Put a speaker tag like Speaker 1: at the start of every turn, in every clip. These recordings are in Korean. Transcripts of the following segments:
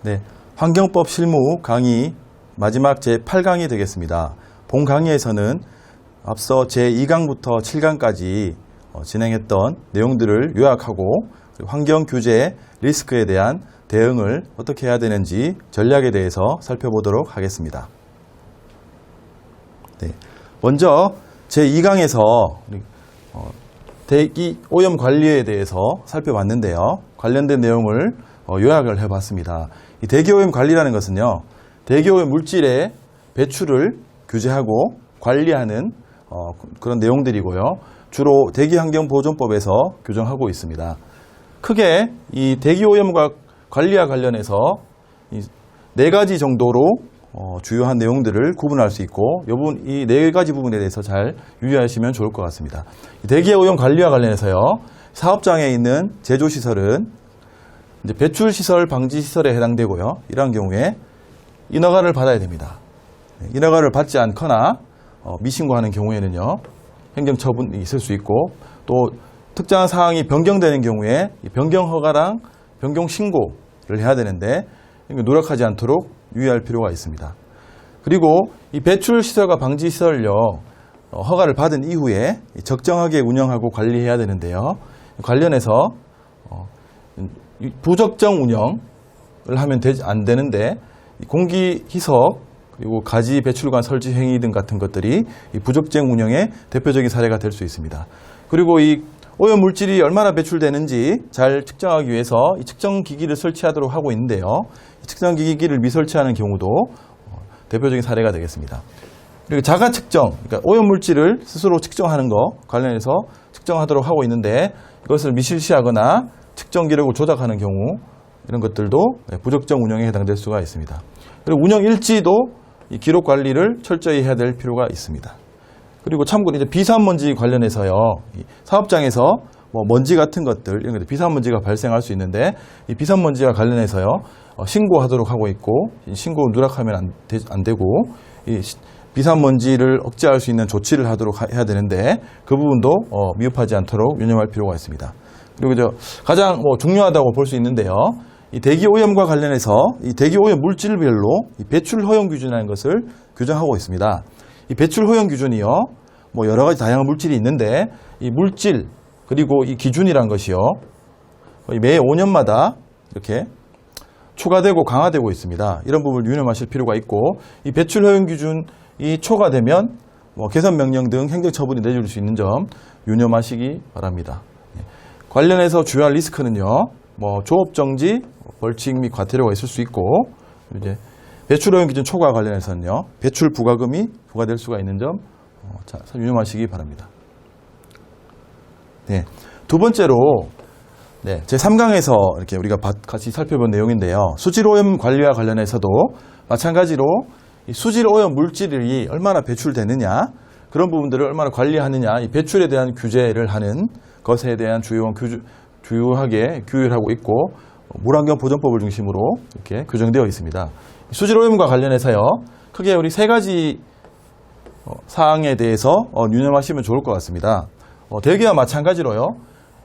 Speaker 1: 네, 환경법 실무 강의 마지막 제8강이 되겠습니다. 본 강의에서는 앞서 제2강부터 7강까지 진행했던 내용들을 요약하고 환경 규제 리스크에 대한 대응을 어떻게 해야 되는지 전략에 대해서 살펴보도록 하겠습니다. 네, 먼저 제2강에서 대기 오염 관리에 대해서 살펴봤는데요. 관련된 내용을 요약을 해봤습니다. 이 대기오염 관리라는 것은요, 대기오염 물질의 배출을 규제하고 관리하는 그런 내용들이고요. 주로 대기환경보존법에서 규정하고 있습니다. 크게 이 대기오염과 관리와 관련해서 이 4가지 정도로 주요한 내용들을 구분할 수 있고, 이 4가지 부분에 대해서 잘 유의하시면 좋을 것 같습니다. 대기오염 관리와 관련해서요, 사업장에 있는 제조시설은 이제 배출시설 방지시설에 해당되고요. 이러한 경우에 인허가를 받아야 됩니다. 인허가를 받지 않거나 미신고하는 경우에는요, 행정처분이 있을 수 있고, 또 특정한 사항이 변경되는 경우에 변경허가랑 변경신고를 해야 되는데 노력하지 않도록 유의할 필요가 있습니다. 그리고 이 배출시설과 방지시설을요, 허가를 받은 이후에 적정하게 운영하고 관리해야 되는데요. 관련해서 부적정 운영을 하면 안 되는데, 공기희석 그리고 가지 배출관 설치 행위 등 같은 것들이 이 부적정 운영의 대표적인 사례가 될 수 있습니다. 그리고 이 오염 물질이 얼마나 배출되는지 잘 측정하기 위해서 이 측정기기를 설치하도록 하고 있는데요. 이 측정기기를 미설치하는 경우도 대표적인 사례가 되겠습니다. 그리고 자가 측정, 그러니까 오염 물질을 스스로 측정하는 것 관련해서 측정하도록 하고 있는데, 이것을 미실시하거나 측정 기록을 조작하는 경우, 이런 것들도 부적정 운영에 해당될 수가 있습니다. 그리고 운영 일지도 이 기록 관리를 철저히 해야 될 필요가 있습니다. 그리고 참고로 이제 비산먼지 관련해서요, 이 사업장에서 먼지 같은 것들, 이런 것들 비산먼지가 발생할 수 있는데, 이 비산먼지와 관련해서요, 신고하도록 하고 있고, 신고 누락하면 안 되고, 이 비산먼지를 억제할 수 있는 조치를 하도록 해야 되는데, 그 부분도 미흡하지 않도록 유념할 필요가 있습니다. 그리고 가장 중요하다고 볼 수 있는데요. 이 대기오염과 관련해서 이 대기오염 물질별로 이 배출 허용 기준이라는 것을 규정하고 있습니다. 이 배출 허용 기준이요, 여러 가지 다양한 물질이 있는데, 이 물질 그리고 이 기준이라는 것이요, 매 5년마다 이렇게 초과되고 강화되고 있습니다. 이런 부분을 유념하실 필요가 있고, 이 배출 허용 기준이 초과되면 개선 명령 등 행정처분이 내릴 수 있는 점 유념하시기 바랍니다. 관련해서 주요한 리스크는요, 조업정지, 벌칙 및 과태료가 있을 수 있고, 이제 배출오염 기준 초과 관련해서는요, 배출 부과금이 부과될 수가 있는 점 유념하시기 바랍니다. 네, 두 번째로 제3강에서 이렇게 우리가 같이 살펴본 내용인데요. 수질오염 관리와 관련해서도 마찬가지로 이 수질오염 물질이 얼마나 배출되느냐, 그런 부분들을 얼마나 관리하느냐, 이 배출에 대한 규제를 하는 것에 대한 주요하게 규율하고 있고, 물환경보존법을 중심으로 이렇게 규정되어 있습니다. 수질오염과 관련해서요, 크게 우리 3가지 사항에 대해서 유념하시면 좋을 것 같습니다. 대기와 마찬가지로요,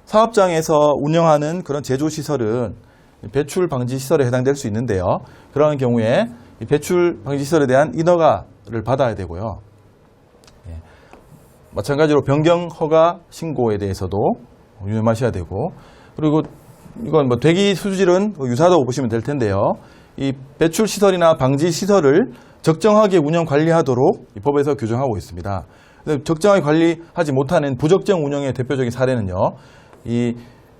Speaker 1: 사업장에서 운영하는 그런 제조시설은 배출 방지 시설에 해당될 수 있는데요. 그러한 경우에 이 배출 방지 시설에 대한 인허가를 받아야 되고요. 마찬가지로 변경 허가 신고에 대해서도 유념하셔야 되고, 그리고 이건 대기 수질은 유사하다고 보시면 될 텐데요. 이 배출 시설이나 방지 시설을 적정하게 운영 관리하도록 이 법에서 규정하고 있습니다. 적정하게 관리하지 못하는 부적정 운영의 대표적인 사례는요, 이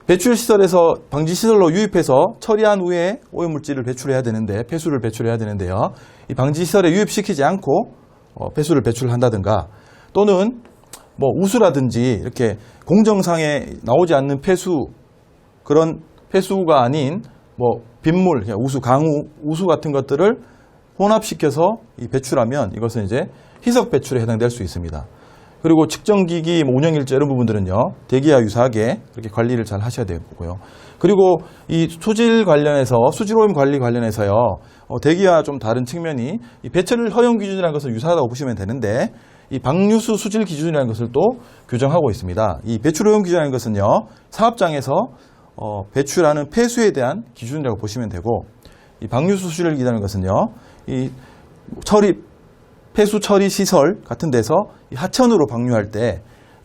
Speaker 1: 배출 시설에서 방지 시설로 유입해서 처리한 후에 오염물질을 배출해야 되는데, 폐수를 배출해야 되는데요, 이 방지 시설에 유입시키지 않고 폐수를 배출한다든가, 또는 우수라든지 이렇게 공정상에 나오지 않는 폐수, 그런 폐수가 아닌 빗물, 우수, 강우, 우수 같은 것들을 혼합시켜서 배출하면 이것은 이제 희석 배출에 해당될 수 있습니다. 그리고 측정기기, 운영일지 이런 부분들은요, 대기와 유사하게 그렇게 관리를 잘 하셔야 되고요. 그리고 이 수질 관련해서, 수질오염 관리 관련해서요, 대기와 좀 다른 측면이 이 배출 허용 기준이라는 것을 유사하다고 보시면 되는데, 이 방류수 수질 기준이라는 것을 또 규정하고 있습니다. 이 배출 허용 기준이라는 것은요, 사업장에서 배출하는 폐수에 대한 기준이라고 보시면 되고, 이 방류수 수질기라는 것은요, 이 폐수 처리 시설 같은 데서 이 하천으로 방류할 때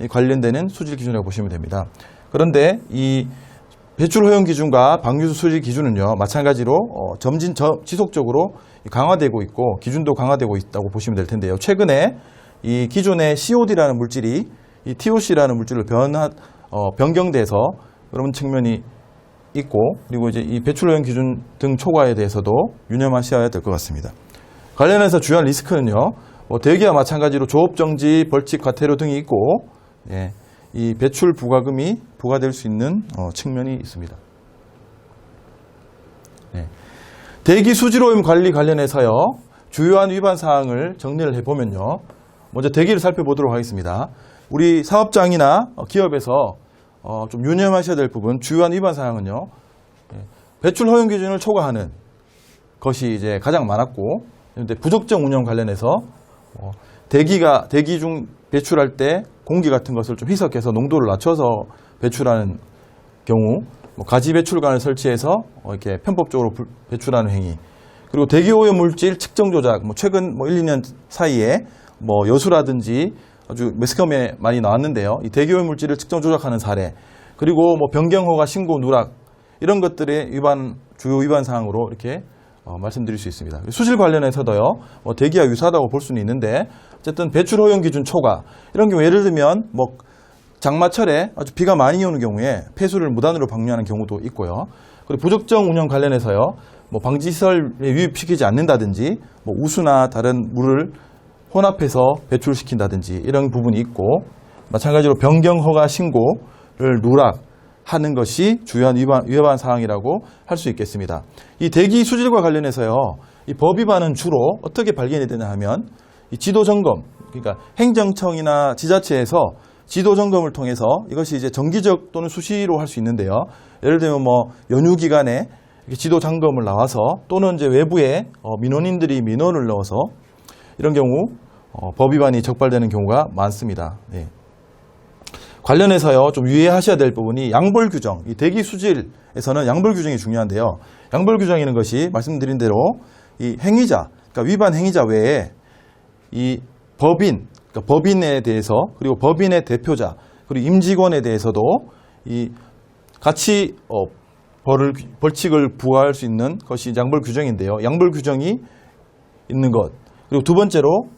Speaker 1: 관련되는 수질 기준이라고 보시면 됩니다. 그런데 이 배출 허용 기준과 방류수 수질 기준은요, 마찬가지로 지속적으로 강화되고 있고 기준도 강화되고 있다고 보시면 될 텐데요. 최근에 이 기존의 COD라는 물질이 이 TOC라는 물질로 변경돼서 그런 측면이 있고, 그리고 이제 이 배출 허용 기준 등 초과에 대해서도 유념하셔야 될 것 같습니다. 관련해서 주요한 리스크는요, 대기와 마찬가지로 조업 정지, 벌칙, 과태료 등이 있고, 예, 이 배출 부과금이 부과될 수 있는 측면이 있습니다. 네. 대기 수질오염 관리 관련해서요, 주요한 위반 사항을 정리를 해보면요, 먼저 대기를 살펴보도록 하겠습니다. 우리 사업장이나 기업에서 좀 유념하셔야 될 부분, 주요한 위반 사항은요, 배출 허용 기준을 초과하는 것이 이제 가장 많았고, 그런데 부적정 운영 관련해서 대기 중 배출할 때 공기 같은 것을 좀 희석해서 농도를 낮춰서 배출하는 경우, 가지 배출관을 설치해서 이렇게 편법적으로 배출하는 행위, 그리고 대기 오염 물질 측정 조작, 최근 1, 2년 사이에 여수라든지 아주 매스컴에 많이 나왔는데요. 이 대기 오염 물질을 측정 조작하는 사례, 그리고 변경 허가 신고 누락, 이런 것들의 주요 위반 사항으로 이렇게 말씀드릴 수 있습니다. 수질 관련해서도요, 대기와 유사하다고 볼 수는 있는데, 어쨌든 배출 허용 기준 초과, 이런 경우 예를 들면 장마철에 아주 비가 많이 오는 경우에 폐수를 무단으로 방류하는 경우도 있고요. 그리고 부적정 운영 관련해서요, 방지시설에 유입시키지 않는다든지, 우수나 다른 물을 혼합해서 배출시킨다든지 이런 부분이 있고, 마찬가지로 변경 허가 신고를 누락하는 것이 주요한 위반 사항이라고 할 수 있겠습니다. 이 대기 수질과 관련해서요, 이 법 위반은 주로 어떻게 발견이 되냐 하면, 이 지도 점검, 그러니까 행정청이나 지자체에서 지도 점검을 통해서 이것이 이제 정기적 또는 수시로 할 수 있는데요. 예를 들면 연휴 기간에 지도 점검을 나와서, 또는 이제 외부에 민원인들이 민원을 넣어서 이런 경우 법 위반이 적발되는 경우가 많습니다. 네. 관련해서요, 좀 유의하셔야 될 부분이 양벌 규정, 이 대기 수질에서는 양벌 규정이 중요한데요. 양벌 규정이라는 것이 말씀드린 대로 이 행위자, 그러니까 위반 행위자 외에 이 그러니까 법인에 대해서, 그리고 법인의 대표자, 그리고 임직원에 대해서도 이 같이 벌칙을 부과할 수 있는 것이 양벌 규정인데요. 양벌 규정이 있는 것. 그리고 두 번째로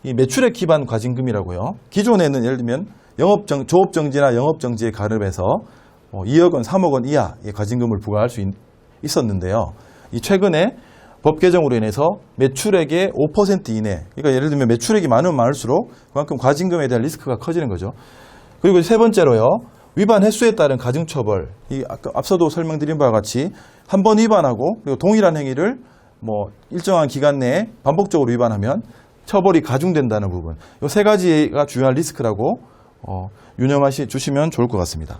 Speaker 1: 이 매출액 기반 과징금이라고요. 기존에는 예를 들면 조업 정지나 영업 정지에 가름해서 2억 원, 3억 원 이하의 과징금을 부과할 수 있었는데요. 이 최근에 법 개정으로 인해서 매출액의 5% 이내, 그러니까 예를 들면 매출액이 많으면 많을수록 그만큼 과징금에 대한 리스크가 커지는 거죠. 그리고 세 번째로요, 위반 횟수에 따른 가중처벌. 앞서도 설명드린 바와 같이 한 번 위반하고 그리고 동일한 행위를 일정한 기간 내에 반복적으로 위반하면 처벌이 가중된다는 부분. 이 세 가지가 주요한 리스크라고 유념하시 주시면 좋을 것 같습니다.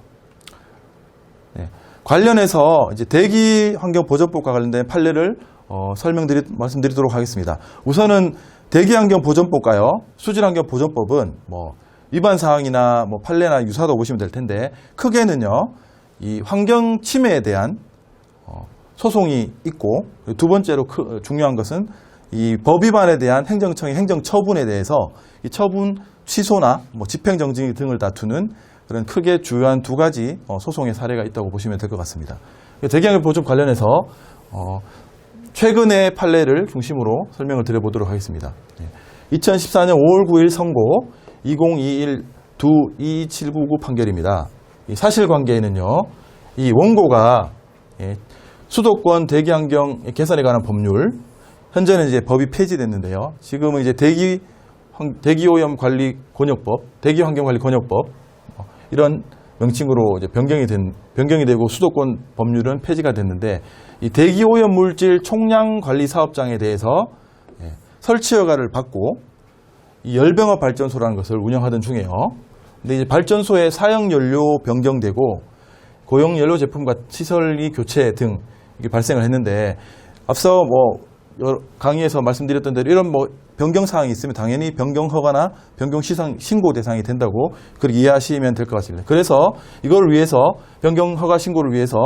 Speaker 1: 네. 관련해서 이제 대기 환경 보전법과 관련된 판례를 말씀드리도록 하겠습니다. 우선은 대기 환경 보전법과요, 수질 환경 보전법은 위반 사항이나 판례나 유사하다고 보시면 될 텐데, 크게는요, 이 환경 침해에 대한 소송이 있고, 두 번째로 중요한 것은 이 법 위반에 대한 행정청의 행정 처분에 대해서 이 처분 취소나 집행정지 등을 다투는 그런 크게 주요한 두 가지 소송의 사례가 있다고 보시면 될 것 같습니다. 대기환경 보전 관련해서 최근의 판례를 중심으로 설명을 드려보도록 하겠습니다. 2014년 5월 9일 선고 2021-2279 판결입니다. 이 사실관계에는요, 이 원고가 수도권 대기환경 개선에 관한 법률, 현재는 이제 법이 폐지됐는데요. 지금은 이제 대기오염 관리 권역법, 대기환경 관리 권역법, 이런 명칭으로 이제 변경이 되고 수도권 법률은 폐지가 됐는데, 이 대기오염 물질 총량 관리 사업장에 대해서 설치 허가를 받고 이 열병합 발전소라는 것을 운영하던 중에요. 근데 이제 발전소의 사용 연료 변경되고 고용 연료 제품과 시설이 교체 등 이게 발생을 했는데, 앞서 강의에서 말씀드렸던 대로 이런 변경 사항이 있으면 당연히 변경 허가나 변경 신고 대상이 된다고 그렇게 이해하시면 될 것 같습니다. 그래서 이걸 위해서 변경 허가 신고를 위해서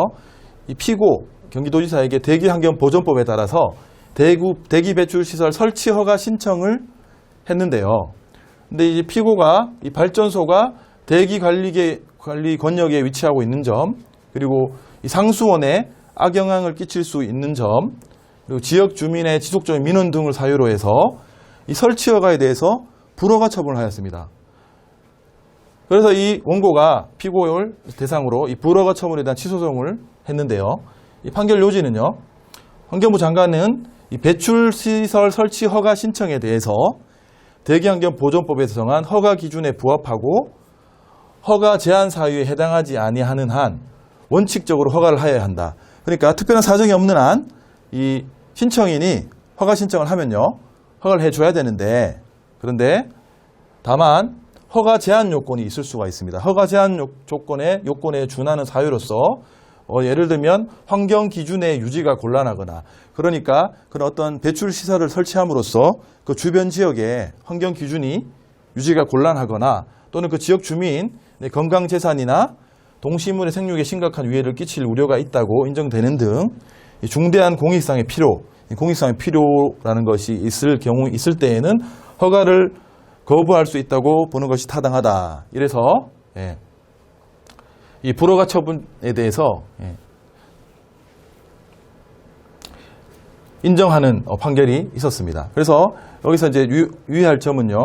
Speaker 1: 이 피고 경기도지사에게 대기환경보존법에 따라서 대기배출시설 설치 허가 신청을 했는데요. 근데 이제 피고가 이 발전소가 대기관리 권역에 위치하고 있는 점, 그리고 이 상수원에 악영향을 끼칠 수 있는 점, 그리고 지역 주민의 지속적인 민원 등을 사유로 해서 이 설치 허가에 대해서 불허가 처분을 하였습니다. 그래서 이 원고가 피고를 대상으로 이 불허가 처분에 대한 취소송을 했는데요. 이 판결 요지는요, 환경부 장관은 이 배출시설 설치 허가 신청에 대해서 대기환경보존법에서 정한 허가 기준에 부합하고 허가 제한 사유에 해당하지 아니하는 한 원칙적으로 허가를 하여야 한다. 그러니까 특별한 사정이 없는 한 이 신청인이 허가 신청을 하면요, 허가를 해줘야 되는데, 그런데 다만 허가 제한 요건이 있을 수가 있습니다. 허가 제한 요건에 준하는 사유로서 예를 들면 환경 기준의 유지가 곤란하거나, 그러니까 그런 어떤 배출 시설을 설치함으로써 그 주변 지역의 환경 기준이 유지가 곤란하거나, 또는 그 지역 주민 건강 재산이나 동식물의 생육에 심각한 위해를 끼칠 우려가 있다고 인정되는 등 중대한 공익상의 필요라는 것이 있을 때에는 허가를 거부할 수 있다고 보는 것이 타당하다. 이래서 이 불허가 처분에 대해서 인정하는 판결이 있었습니다. 그래서 여기서 이제 유의할 점은요,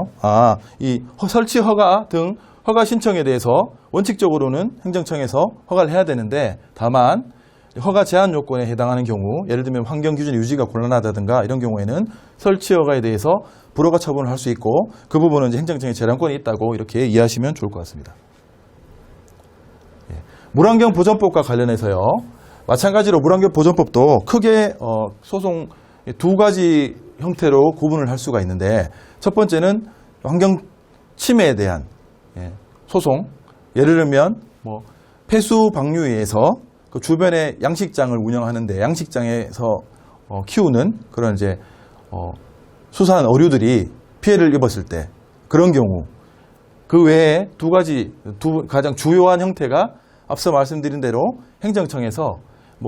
Speaker 1: 이 설치 허가 등 허가 신청에 대해서 원칙적으로는 행정청에서 허가를 해야 되는데, 다만 허가 제한 요건에 해당하는 경우, 예를 들면 환경 기준의 유지가 곤란하다든가 이런 경우에는 설치 허가에 대해서 불허가 처분을 할 수 있고, 그 부분은 이제 행정청의 재량권이 있다고 이렇게 이해하시면 좋을 것 같습니다. 물환경보존법과 관련해서요, 마찬가지로 물환경보존법도 크게 소송 두 가지 형태로 구분을 할 수가 있는데, 첫 번째는 환경 침해에 대한 소송, 예를 들면 폐수 방류에서 그 주변에 양식장을 운영하는데 양식장에서 키우는 그런 이제 수산 어류들이 피해를 입었을 때, 그런 경우, 그 외에 가장 주요한 형태가 앞서 말씀드린 대로 행정청에서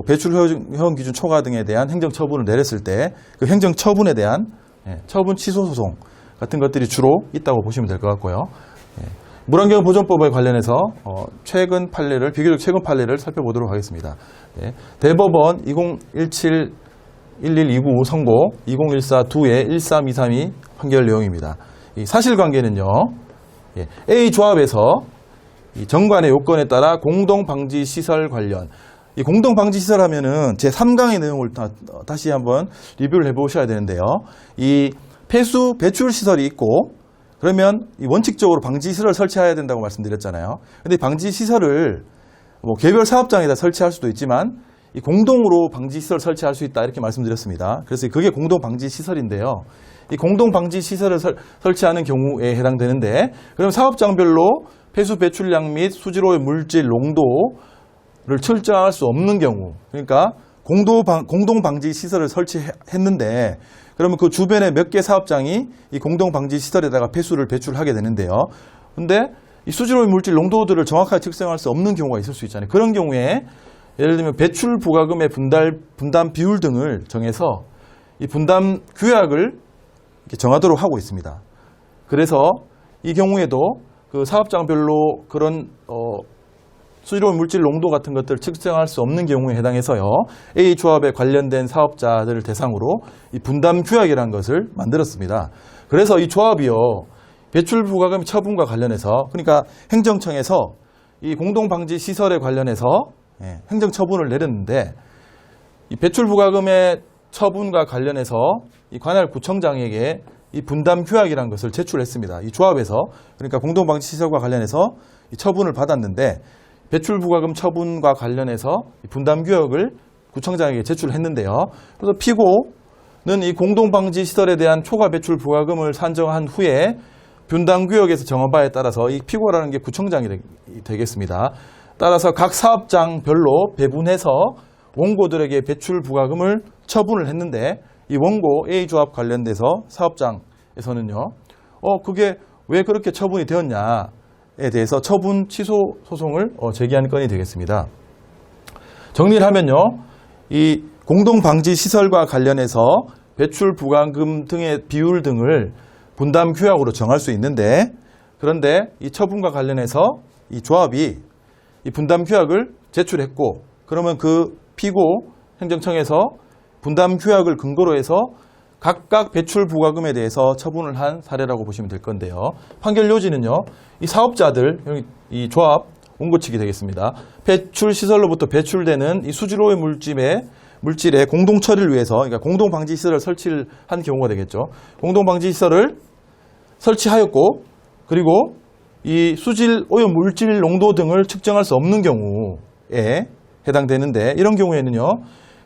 Speaker 1: 배출 효용 기준 초과 등에 대한 행정처분을 내렸을 때 그 행정처분에 대한 처분 취소 소송 같은 것들이 주로 있다고 보시면 될 것 같고요. 물환경보존법에 관련해서 비교적 최근 판례를 살펴보도록 하겠습니다. 대법원 2017-1129 선고 2014-2의 1323이 판결 내용입니다. 이 사실관계는요, A 조합에서 이 정관의 요건에 따라 공동방지시설 관련, 이 공동방지시설 하면은 제3강의 내용을 다시 한번 리뷰를 해보셔야 되는데요. 이 폐수 배출시설이 있고, 그러면 이 원칙적으로 방지시설을 설치해야 된다고 말씀드렸잖아요. 근데 방지시설을 개별 사업장에다 설치할 수도 있지만, 이 공동으로 방지시설을 설치할 수 있다, 이렇게 말씀드렸습니다. 그래서 그게 공동방지시설인데요. 이 공동방지시설을 설치하는 경우에 해당되는데, 그럼 사업장별로 폐수 배출량 및 수지로의 물질 농도를 측정할 수 없는 경우, 그러니까 공동방지시설을 설치했는데, 그러면 그 주변에 몇 개 사업장이 이 공동방지시설에다가 폐수를 배출하게 되는데요. 근데 이 수지로의 물질 농도들을 정확하게 측정할 수 없는 경우가 있을 수 있잖아요. 그런 경우에 예를 들면 배출 부가금의 분담 비율 등을 정해서 이 분담 규약을 이렇게 정하도록 하고 있습니다. 그래서 이 경우에도 그 사업장별로 그런 수지로운 물질 농도 같은 것들을 측정할 수 없는 경우에 해당해서요, A 조합에 관련된 사업자들을 대상으로 이 분담 규약이라는 것을 만들었습니다. 그래서 이 조합이요, 배출 부가금 처분과 관련해서, 그러니까 행정청에서 이 공동방지 시설에 관련해서 행정 처분을 내렸는데, 이 배출 부가금의 처분과 관련해서 이 관할 구청장에게 이 분담 규약이라는 것을 제출했습니다. 이 조합에서, 그러니까 공동방지 시설과 관련해서 이 처분을 받았는데, 배출 부가금 처분과 관련해서 분담 규약을 구청장에게 제출했는데요. 그래서 피고는 이 공동방지 시설에 대한 초과 배출 부가금을 산정한 후에 분담 규약에서 정한 바에 따라서, 이 피고라는 게 구청장이 되겠습니다. 따라서 각 사업장별로 배분해서 원고들에게 배출 부가금을 처분을 했는데, 이 원고 A 조합 관련돼서 사업장에서는요, 그게 왜 그렇게 처분이 되었냐 에 대해서 처분 취소 소송을 제기한 건이 되겠습니다. 정리를 하면요, 이 공동방지시설과 관련해서 배출 부과금 등의 비율 등을 분담 규약으로 정할 수 있는데, 그런데 이 처분과 관련해서 이 조합이 이 분담 규약을 제출했고, 그러면 그 피고 행정청에서 분담 규약을 근거로 해서 각각 배출 부과금에 대해서 처분을 한 사례라고 보시면 될 건데요. 판결 요지는요, 이 사업자들, 이 조합 원고측이 되겠습니다. 배출 시설로부터 배출되는 이 수질오염 물질의 공동 처리를 위해서, 그러니까 공동 방지 시설을 설치를 한 경우가 되겠죠. 공동 방지 시설을 설치하였고, 그리고 이 수질 오염 물질 농도 등을 측정할 수 없는 경우에 해당되는데, 이런 경우에는요,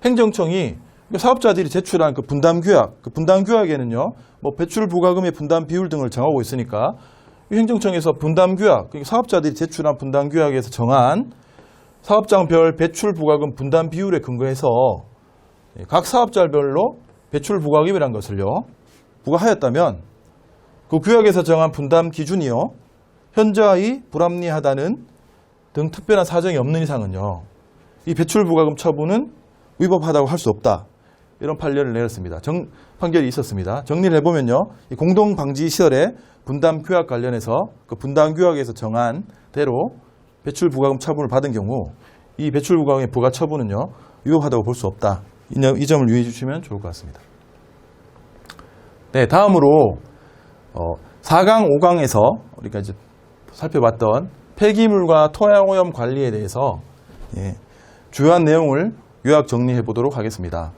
Speaker 1: 행정청이 사업자들이 제출한 그 분담 규약에는요, 뭐 배출 부과금의 분담 비율 등을 정하고 있으니까 이 행정청에서 분담 규약, 그러니까 사업자들이 제출한 분담 규약에서 정한 사업장별 배출 부과금 분담 비율에 근거해서 각 사업자별로 배출 부과금이라는 것을요, 부과하였다면 그 규약에서 정한 분담 기준이요, 현저하게 불합리하다는 등 특별한 사정이 없는 이상은요, 이 배출 부과금 처분은 위법하다고 할 수 없다. 이런 판례를 내렸습니다. 판결이 있었습니다. 정리를 해보면요, 이 공동방지시설의 분담 규약 관련해서 그 분담 규약에서 정한 대로 배출 부과금 처분을 받은 경우 이 배출 부과금의 부과 처분은요, 위법하다고 볼 수 없다. 이 점을 유의해 주시면 좋을 것 같습니다. 네, 다음으로 4강, 5강에서 우리가 이제 살펴봤던 폐기물과 토양오염 관리에 대해서 주요한 내용을 요약 정리해 보도록 하겠습니다.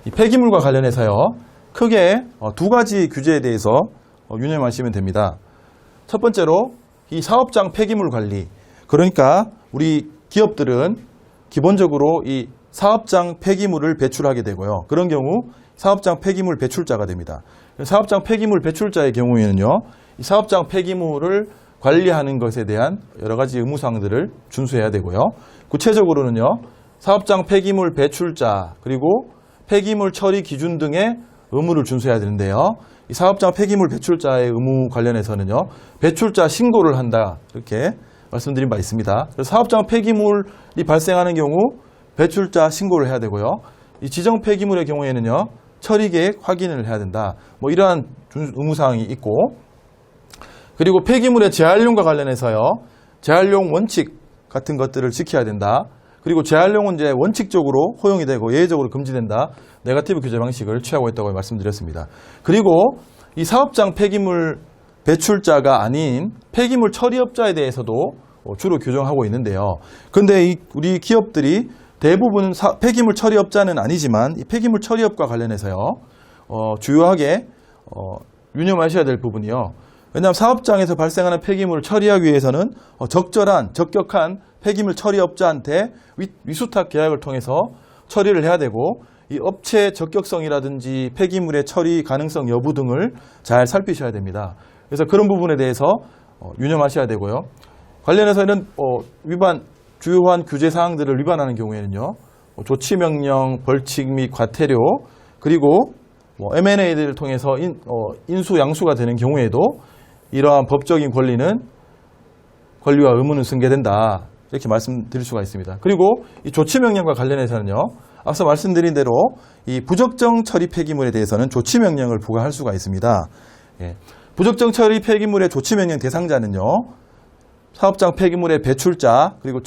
Speaker 1: 이 폐기물과 관련해서요, 크게 두 가지 규제에 대해서 유념하시면 됩니다. 첫 번째로 이 사업장 폐기물 관리, 그러니까 우리 기업들은 기본적으로 이 사업장 폐기물을 배출하게 되고요. 그런 경우 사업장 폐기물 배출자가 됩니다. 사업장 폐기물 배출자의 경우에는요, 이 사업장 폐기물을 관리하는 것에 대한 여러 가지 의무사항들을 준수해야 되고요. 구체적으로는요, 사업장 폐기물 배출자, 그리고 폐기물 처리 기준 등의 의무를 준수해야 되는데요. 이 사업장 폐기물 배출자의 의무 관련해서는요, 배출자 신고를 한다, 이렇게 말씀드린 바 있습니다. 그래서 사업장 폐기물이 발생하는 경우 배출자 신고를 해야 되고요. 이 지정 폐기물의 경우에는요, 처리 계획 확인을 해야 된다. 뭐 이러한 의무사항이 있고, 그리고 폐기물의 재활용과 관련해서요, 재활용 원칙 같은 것들을 지켜야 된다. 그리고 재활용은 이제 원칙적으로 허용이 되고 예외적으로 금지된다. 네거티브 규제 방식을 취하고 있다고 말씀드렸습니다. 그리고 이 사업장 폐기물 배출자가 아닌 폐기물 처리업자에 대해서도 주로 규정하고 있는데요. 그런데 우리 기업들이 대부분 폐기물 처리업자는 아니지만 이 폐기물 처리업과 관련해서요, 주요하게 유념하셔야 될 부분이요. 왜냐하면 사업장에서 발생하는 폐기물을 처리하기 위해서는 적격한 폐기물 처리업자한테 위수탁 계약을 통해서 처리를 해야 되고, 이 업체 적격성이라든지 폐기물의 처리 가능성 여부 등을 잘 살피셔야 됩니다. 그래서 그런 부분에 대해서 유념하셔야 되고요. 관련해서는 주요한 규제 사항들을 위반하는 경우에는요, 조치명령, 벌칙 및 과태료, 그리고 M&A를 통해서 인수, 양수가 되는 경우에도 이러한 법적인 권리와 의무는 승계된다. 이렇게 말씀드릴 수가 있습니다. 그리고 이 조치명령과 관련해서는요, 앞서 말씀드린 대로 이 부적정 처리 폐기물에 대해서는 조치명령을 부과할 수가 있습니다. 부적정 처리 폐기물의 조치명령 대상자는요, 사업장 폐기물의 배출자, 그리고